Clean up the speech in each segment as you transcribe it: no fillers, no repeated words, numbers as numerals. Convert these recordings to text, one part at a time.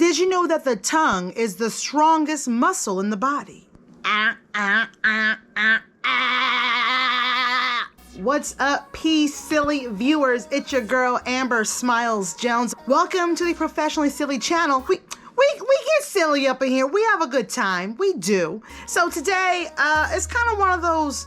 Did you know that the tongue is the strongest muscle in the body? What's up, peace, silly viewers? It's your girl, Amber Smiles Jones. Welcome to the Professionally Silly channel. We get silly up in here. We have a good time. We do. So today, it's kind of one of those,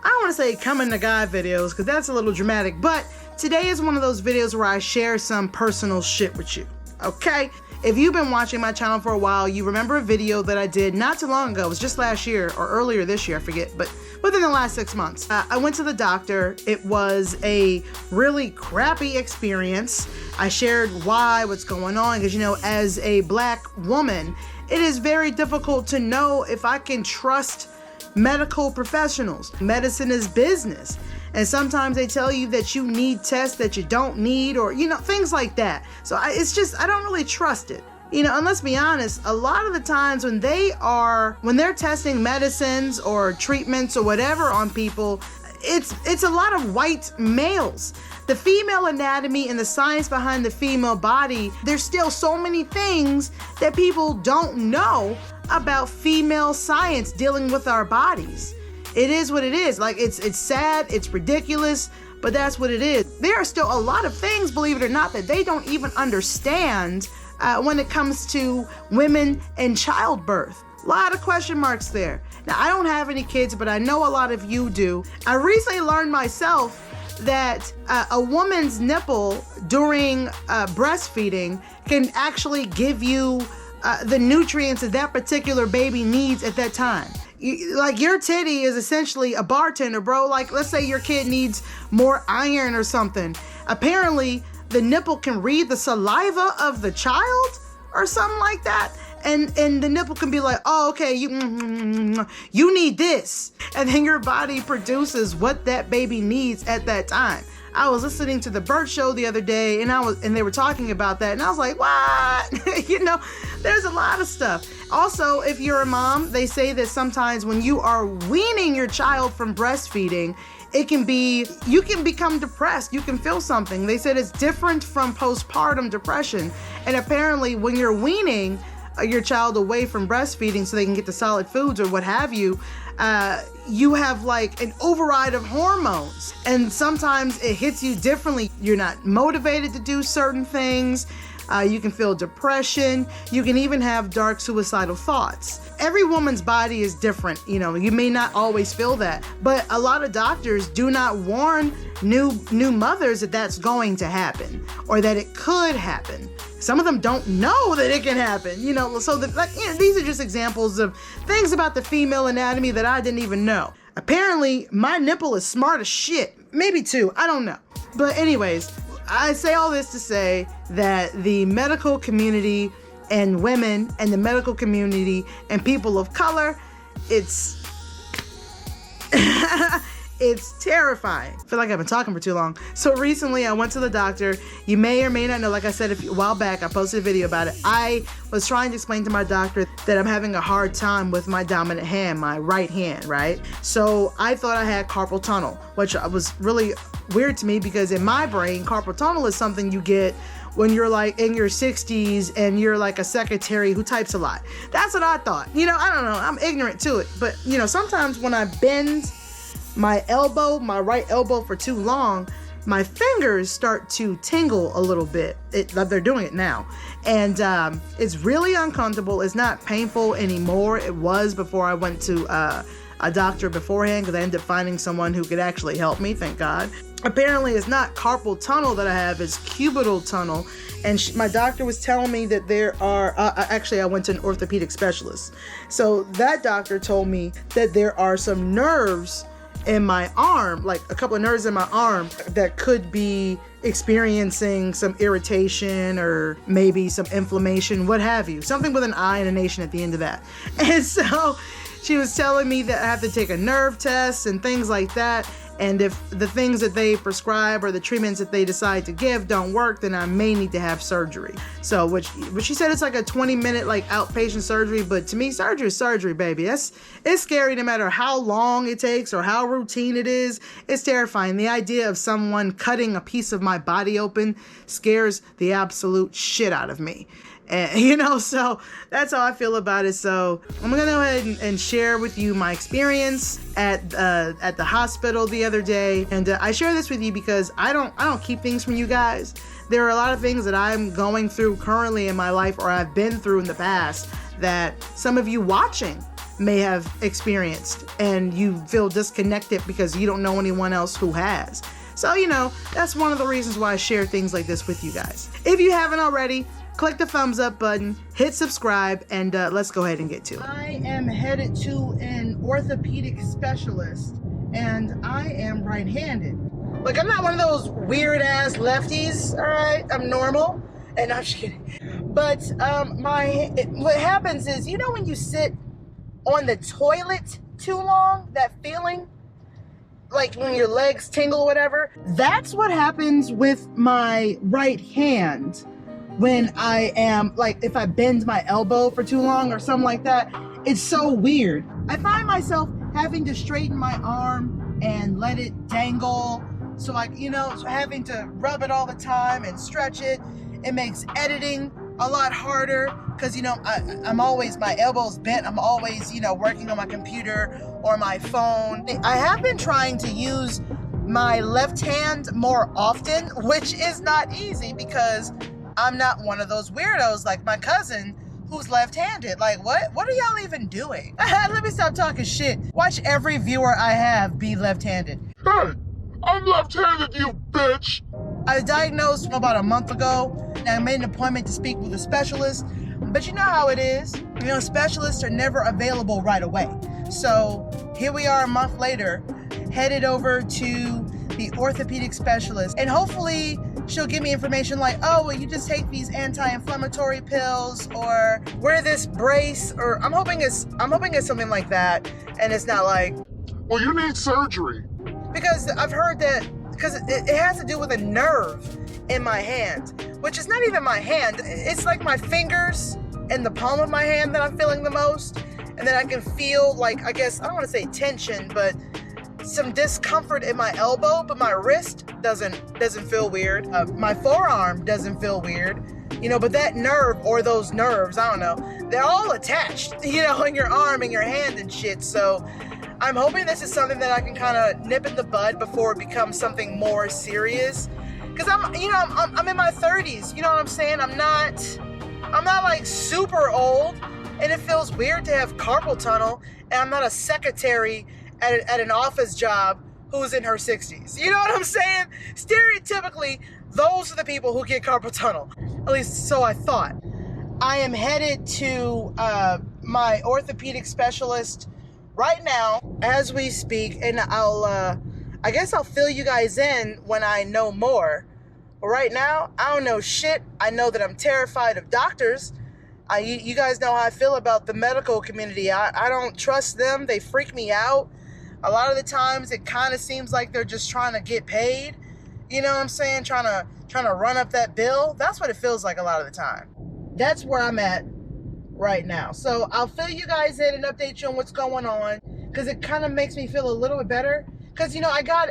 I don't want to say coming to God videos, because that's a little dramatic, but today is one of those videos where I share some personal shit with you, okay? If you've been watching my channel for a while, you remember a video that I did not too long ago. It was just last year or earlier this year, I forget, but within the last 6 months. I went to the doctor. It was a really crappy experience. I shared why, what's going on, because, you know, as a black woman, it is very difficult to know if I can trust medical professionals. Medicine is business. And sometimes they tell you that you need tests that you don't need, or, you know, things like that. So I don't really trust it. You know, and let's be honest, a lot of the times when they're testing medicines or treatments or whatever on people, it's a lot of white males. The female anatomy and the science behind the female body, there's still so many things that people don't know about female science dealing with our bodies. It is what it is. Like, it's sad, it's ridiculous, but that's what it is. There are still a lot of things, believe it or not, that they don't even understand when it comes to women and childbirth. A lot of question marks there. Now, I don't have any kids, but I know a lot of you do. I recently learned myself that a woman's nipple during breastfeeding can actually give you the nutrients that that particular baby needs at that time. Like, your titty is essentially a bartender, bro. Like, let's say your kid needs more iron or something. Apparently, the nipple can read the saliva of the child or something like that. And the nipple can be like, oh, okay, you need this. And then your body produces what that baby needs at that time. I was listening to the Burt Show the other day, and they were talking about that, and I was like, what? You know, there's a lot of stuff. Also, if you're a mom, they say that sometimes when you are weaning your child from breastfeeding, you can become depressed. You can feel something. They said it's different from postpartum depression. And apparently when you're weaning your child away from breastfeeding so they can get the solid foods or what have you, you have like an override of hormones, and sometimes it hits you differently. You're not motivated to do certain things. You can feel depression. You can even have dark suicidal thoughts. Every woman's body is different. You know, you may not always feel that, but a lot of doctors do not warn new mothers that that's going to happen or that it could happen. Some of them don't know that it can happen, you know, so these are just examples of things about the female anatomy that I didn't even know. Apparently, my nipple is smart as shit. Maybe two, I don't know. But anyways, I say all this to say that the medical community and women and the medical community and people of color, it's it's terrifying. I feel like I've been talking for too long. So recently I went to the doctor. You may or may not know, like I said a while back, I posted a video about it. I was trying to explain to my doctor that I'm having a hard time with my dominant hand, my right hand, right? So I thought I had carpal tunnel, which was really weird to me because in my brain, carpal tunnel is something you get when you're like in your 60s and you're like a secretary who types a lot. That's what I thought. You know, I don't know. I'm ignorant to it. But, you know, sometimes when I bend my right elbow for too long, my fingers start to tingle a little bit. They're doing it now. And it's really uncomfortable. It's not painful anymore. It was before I went to a doctor beforehand, because I ended up finding someone who could actually help me, thank God. Apparently it's not carpal tunnel that I have, it's cubital tunnel. And my doctor was telling me that there are, actually I went to an orthopedic specialist. So that doctor told me that there are some nerves in my arm, like a couple of nerves in my arm that could be experiencing some irritation or maybe some inflammation, what have you. Something with an I and a nation at the end of that. And so she was telling me that I have to take a nerve test and things like that. And if the things that they prescribe or the treatments that they decide to give don't work, then I may need to have surgery. So, which she said it's like a 20-minute like outpatient surgery, but to me, surgery is surgery, baby. It's scary no matter how long it takes or how routine it is. It's terrifying. The idea of someone cutting a piece of my body open scares the absolute shit out of me. And, you know, so that's how I feel about it. So I'm gonna go ahead and share with you my experience at the hospital the other day. And I share this with you because I don't keep things from you guys. There are a lot of things that I'm going through currently in my life, or I've been through in the past, that some of you watching may have experienced, and you feel disconnected because you don't know anyone else who has. So, you know, that's one of the reasons why I share things like this with you guys. If you haven't already, click the thumbs up button, hit subscribe, and let's go ahead and get to it. I am headed to an orthopedic specialist, and I am right-handed. Look, I'm not one of those weird-ass lefties, all right? I'm normal, and I'm just kidding. But what happens is, you know when you sit on the toilet too long, that feeling? Like when your legs tingle or whatever? That's what happens with my right hand. When I am, like, if I bend my elbow for too long or something like that, it's so weird. I find myself having to straighten my arm and let it dangle. So having to rub it all the time and stretch it. It makes editing a lot harder because, I'm always, my elbow's bent. I'm always, working on my computer or my phone. I have been trying to use my left hand more often, which is not easy because I'm not one of those weirdos like my cousin who's left-handed. Like, what are y'all even doing? Let me stop talking shit. Watch every viewer I have be left-handed. Hey, I'm left-handed, you bitch! I was diagnosed about a month ago, and I made an appointment to speak with a specialist. But you know how it is. Specialists are never available right away. So here we are a month later, headed over to the orthopedic specialist, and hopefully she'll give me information like, oh, well, you just take these anti-inflammatory pills or wear this brace, or I'm hoping it's something like that, and it's not like, well, you need surgery. Because I've heard that, because it has to do with a nerve in my hand, which is not even my hand. It's like my fingers and the palm of my hand that I'm feeling the most, and then I can feel, like, I guess, I don't want to say tension, but some discomfort in my elbow, but my wrist doesn't feel weird. My forearm doesn't feel weird, but that nerve, or those nerves, I don't know, they're all attached, in your arm and your hand and shit. So I'm hoping this is something that I can kind of nip in the bud before it becomes something more serious. Cause I'm in my 30s, you know what I'm saying? I'm not like super old, and it feels weird to have carpal tunnel, and I'm not a secretary at an office job who's in her 60s. You know what I'm saying? Stereotypically, those are the people who get carpal tunnel. At least so I thought. I am headed to my orthopedic specialist right now as we speak, and I guess I'll fill you guys in when I know more. But right now, I don't know shit. I know that I'm terrified of doctors. You guys know how I feel about the medical community. I don't trust them. They freak me out. A lot of the times it kind of seems like they're just trying to get paid. You know what I'm saying? Trying to run up that bill. That's what it feels like a lot of the time. That's where I'm at right now. So I'll fill you guys in and update you on what's going on, because it kind of makes me feel a little bit better. Because I got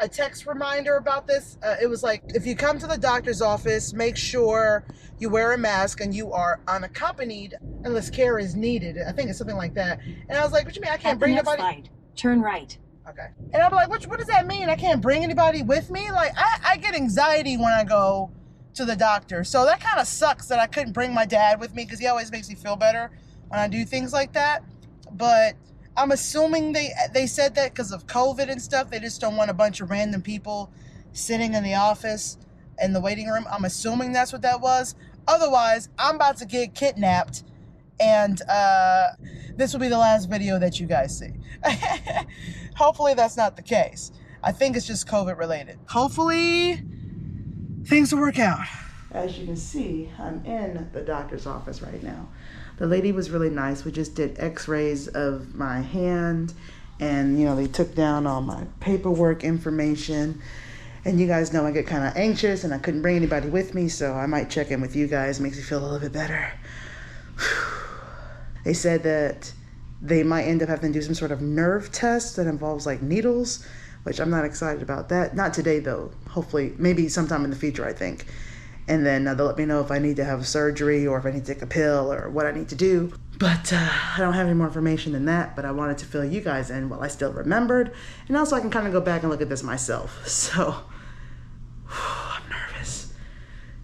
a text reminder about this. It was like, if you come to the doctor's office, make sure you wear a mask and you are unaccompanied unless care is needed. I think it's something like that. And I was like, what you mean I can't bring nobody? Slide. Turn right. Okay. And I'm like, what does that mean? I can't bring anybody with me? Like, I get anxiety when I go to the doctor. So that kind of sucks that I couldn't bring my dad with me, because he always makes me feel better when I do things like that. But I'm assuming they said that because of COVID and stuff. They just don't want a bunch of random people sitting in the office in the waiting room. I'm assuming that's what that was. Otherwise, I'm about to get kidnapped, and this will be the last video that you guys see. Hopefully that's not the case. I think it's just COVID related. Hopefully things will work out. As you can see, I'm in the doctor's office right now. The lady was really nice. We just did x-rays of my hand, and they took down all my paperwork information. And you guys know I get kind of anxious, and I couldn't bring anybody with me, so I might check in with you guys. Makes me feel a little bit better. They said that they might end up having to do some sort of nerve test that involves like needles, which I'm not excited about that. Not today though. Hopefully, maybe sometime in the future, I think. And then they'll let me know if I need to have surgery or if I need to take a pill or what I need to do. But I don't have any more information than that, but I wanted to fill you guys in while I still remembered. And also I can kind of go back and look at this myself. So, I'm nervous.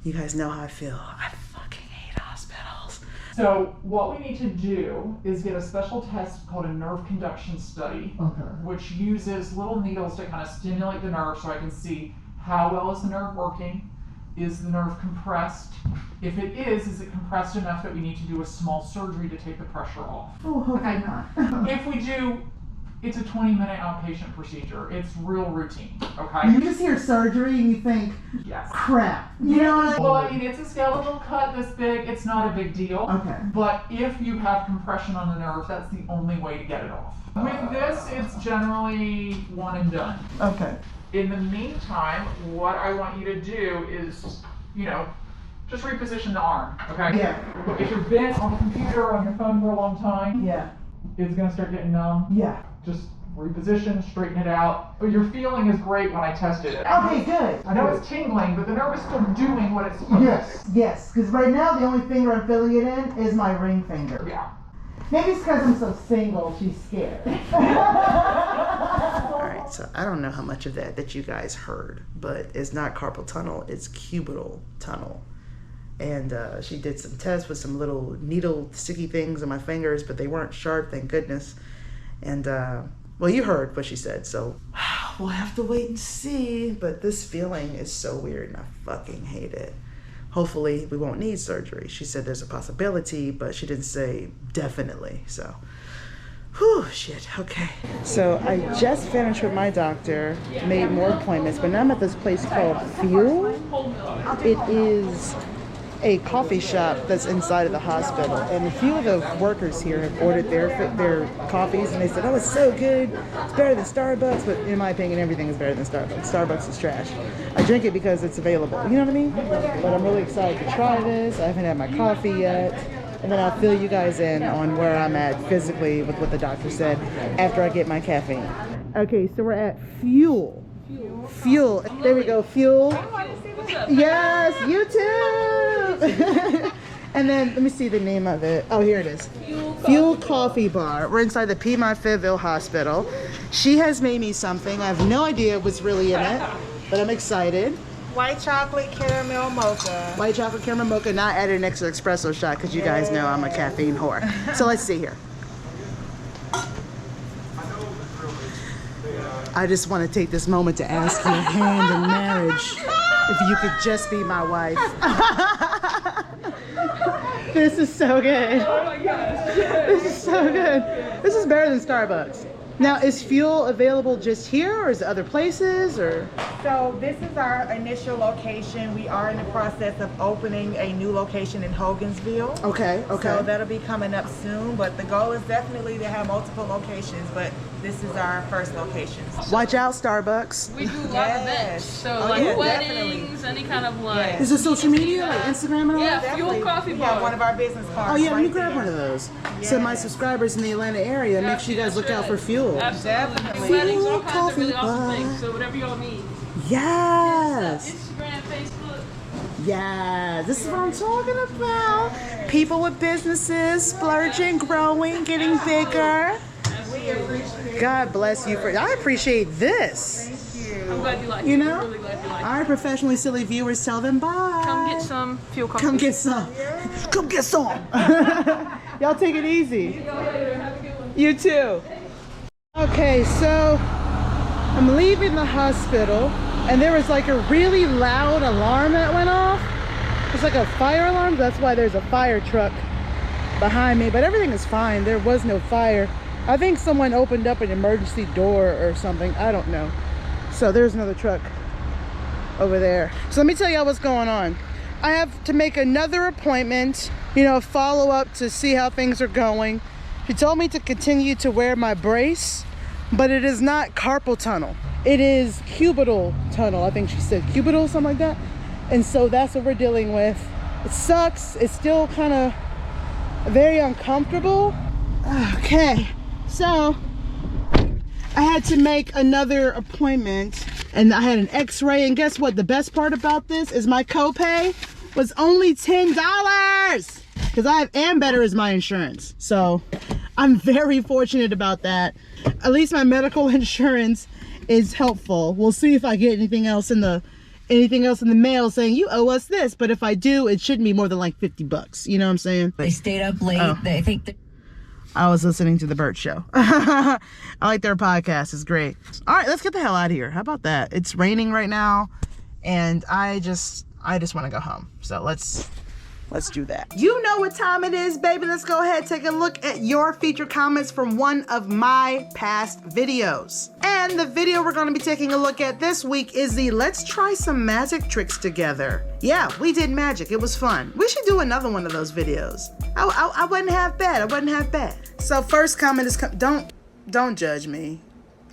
You guys know how I feel. I fucking hate hospitals. So what we need to do is get a special test called a nerve conduction study, which uses little needles to kind of stimulate the nerve so I can see how well is the nerve working. Is the nerve compressed? If it is it compressed enough that we need to do a small surgery to take the pressure off? Oh, hopefully not. If we do, it's a 20-minute outpatient procedure. It's real routine, okay? You just hear surgery and you think, Yes. crap. You know what I mean? Well, I mean, it's a skeletal cut this big. It's not a big deal. Okay. But if you have compression on the nerve, that's the only way to get it off. With this, it's generally one and done. Okay. In the meantime, what I want you to do is, you know, just reposition the arm, okay? Yeah. If you've been on the computer or on your phone for a long time, Yeah. it's gonna start getting numb. Yeah. Just reposition, straighten it out. But your feeling is great when I tested it. Okay, good. I know it's tingling, but the nerve is still doing what it's supposed to do. Yes, because right now the only finger I'm filling it in is my ring finger. Yeah. Maybe it's because I'm so single, she's scared. Alright, so I don't know how much of that you guys heard, but it's not carpal tunnel, it's cubital tunnel. And she did some tests with some little needle sticky things on my fingers, but they weren't sharp, thank goodness. And, well, you heard what she said, so we'll have to wait and see. But this feeling is so weird and I fucking hate it. Hopefully we won't need surgery. She said there's a possibility, but she didn't say definitely, so. Whew, shit, okay. So I just finished with my doctor, made more appointments, but now I'm at this place called Fuel. It is a coffee shop that's inside of the hospital, and a few of the workers here have ordered their coffees, and they said, oh, it's so good, it's better than Starbucks, but in my opinion, everything is better than Starbucks. Starbucks is trash. I drink it because it's available, you know what I mean? But I'm really excited to try this. I haven't had my coffee yet, and then I'll fill you guys in on where I'm at physically with what the doctor said after I get my caffeine. Okay, so we're at Fuel. Fuel. There we go, Fuel. Yes, you too. And then let me see the name of it. Oh, here it is. Fuel Coffee Bar. We're inside the Piedmont Fayetteville Hospital. She has made me something. I have no idea what's really in it, but I'm excited. White chocolate caramel mocha. White chocolate caramel mocha, not added an extra espresso shot because you guys know I'm a caffeine whore. So let's see here. I just want to take this moment to ask your hand in marriage if you could just be my wife. This is so good. Oh my gosh. This is so good. This is better than Starbucks. Now, is Fuel available just here, or is it other places, or? So this is our initial location. We are in the process of opening a new location in Hogansville. Okay, okay. So that'll be coming up soon, but the goal is definitely to have multiple locations, but this is our first location. Watch out, Starbucks. We do a lot of events, so like yeah, weddings, definitely. any kind of like. Is it social media, like Instagram and all Yeah, that? Fuel Coffee We have Bar. one of our business cards. Oh yeah, let me right grab there. one of those. So my subscribers in the Atlanta area, make sure you guys look out for Fuel. Absolutely. Weddings, all kinds of really Coffee awesome bar. things. So whatever y'all need. Yes. Instagram, Facebook. Yeah, this is what I'm talking about. People with businesses, splurging, growing, getting bigger. God bless you for. I appreciate this. I'm glad you like it. You know? I'm really glad you like it. All right, professionally silly viewers, tell them bye. Come get some Fuel Coffee. Come get some. Come get some. Y'all take it easy. You too. Okay, so I'm leaving the hospital, and there was like a really loud alarm that went off. It's like a fire alarm. That's why there's a fire truck behind me, but everything is fine. There was no fire. I think someone opened up an emergency door or something. I don't know. So there's another truck over there. So let me tell y'all what's going on. I have to make another appointment, you know, follow up to see how things are going. She told me to continue to wear my brace, but it is not carpal tunnel. It is cubital tunnel. I think she said cubital, something like that. And so that's what we're dealing with. It sucks. It's still kind of very uncomfortable. Okay, so I had to make another appointment, and I had an x-ray, and guess what? The best part about this is my copay was only $10 because I have Ambetter as my insurance. So I'm very fortunate about that. At least my medical insurance is helpful. We'll see if I get anything else in the mail saying you owe us this, but if I do, it shouldn't be more than like $50. You know what I'm saying? They stayed up late. Oh. They think that I was listening to the Burt Show. I like their podcast. It's great. All right, let's get the hell out of here. How about that? It's raining right now, and I just want to go home. So let's do that. You know what time it is, baby. Let's go ahead and take a look at your featured comments from one of my past videos. And the video we're going to be taking a look at this week is the Let's Try Some Magic Tricks Together. Yeah, we did magic. It was fun. We should do another one of those videos. I wasn't half bad. I wasn't half bad. So first comment is, don't judge me.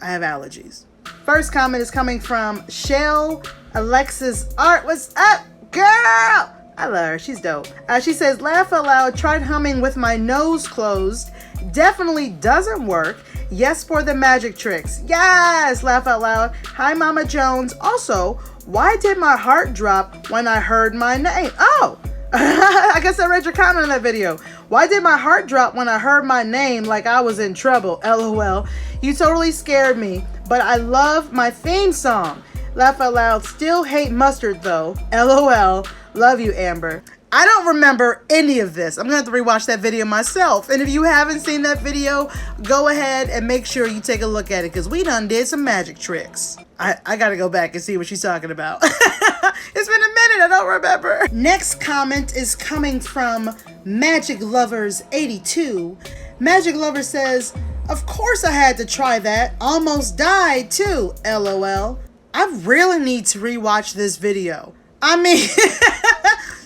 I have allergies. First comment is coming from Shell Alexis Art. What's up, girl? I love her. She's dope. She says, laugh out loud, tried humming with my nose closed. Definitely doesn't work. Yes for the magic tricks. Yes, laugh out loud. Hi, Mama Jones. Also, why did my heart drop when I heard my name? Oh, I guess I read your comment on that video. Why did my heart drop when I heard my name like I was in trouble? LOL. You totally scared me, but I love my theme song. Laugh out loud. Still hate mustard though. LOL. Love you, Amber. I don't remember any of this. I'm gonna have to rewatch that video myself. And if you haven't seen that video, go ahead and make sure you take a look at it because we done did some magic tricks. I gotta go back and see what she's talking about. It's been a minute, I don't remember. Next comment is coming from Magic Lovers 82. Magic Lover says, of course I had to try that. Almost died too, LOL. I really need to rewatch this video. I mean,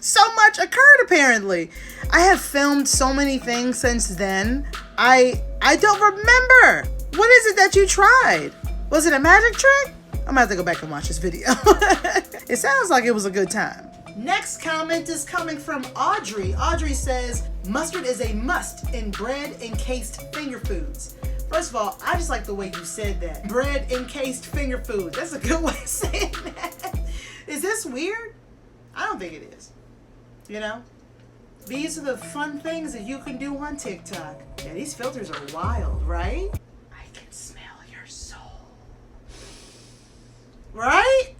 so much occurred apparently. I have filmed so many things since then. I don't remember. What is it that you tried? Was it a magic trick? I'm gonna have to go back and watch this video. It sounds like it was a good time. Next comment is coming from Audrey. Audrey says, mustard is a must in bread encased finger foods. First of all, I just like the way you said that. Bread encased finger foods. That's a good way of saying that. Is this weird? I don't think it is. You know? These are the fun things that you can do on TikTok. Yeah, these filters are wild, right? I can smell your soul. Right?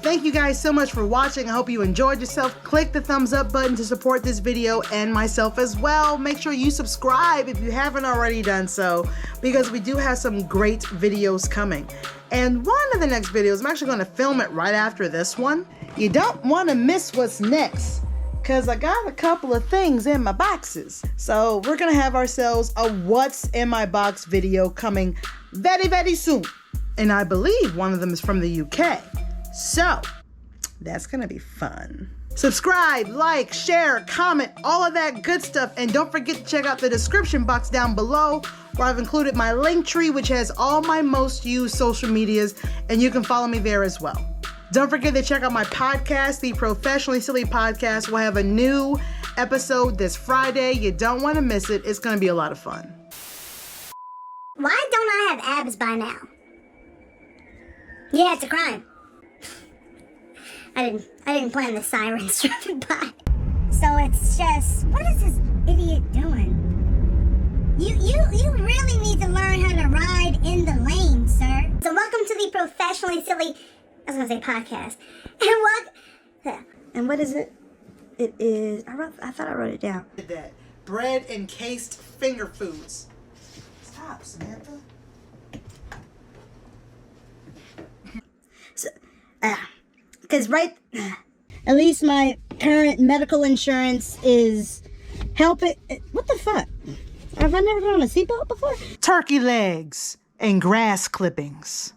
Thank you guys so much for watching. I hope you enjoyed yourself. Click the thumbs up button to support this video and myself as well. Make sure you subscribe if you haven't already done so, because we do have some great videos coming. And one of the next videos, I'm actually going to film it right after this one. You don't want to miss what's next, because I got a couple of things in my boxes. So we're going to have ourselves a What's in My Box video coming very, very soon. And I believe one of them is from the UK. So that's going to be fun. Subscribe, like, share, comment, all of that good stuff. And don't forget to check out the description box down below where I've included my link tree, which has all my most used social medias, and you can follow me there as well. Don't forget to check out my podcast, the Professionally Silly Podcast. We'll have a new episode this Friday. You don't want to miss it. It's going to be a lot of fun. Why don't I have abs by now? Yeah, it's a crime. I didn't plan the sirens driving by. So it's just, what is this idiot doing? You really need to learn how to ride in the lane, sir. So welcome to the Professionally Silly, I was gonna say podcast. And what is it? It is, I thought I wrote it down. That bread encased finger foods. Stop, Samantha. So, because at least my current medical insurance is helping. What the fuck? Have I never been on a seatbelt before? Turkey legs and grass clippings.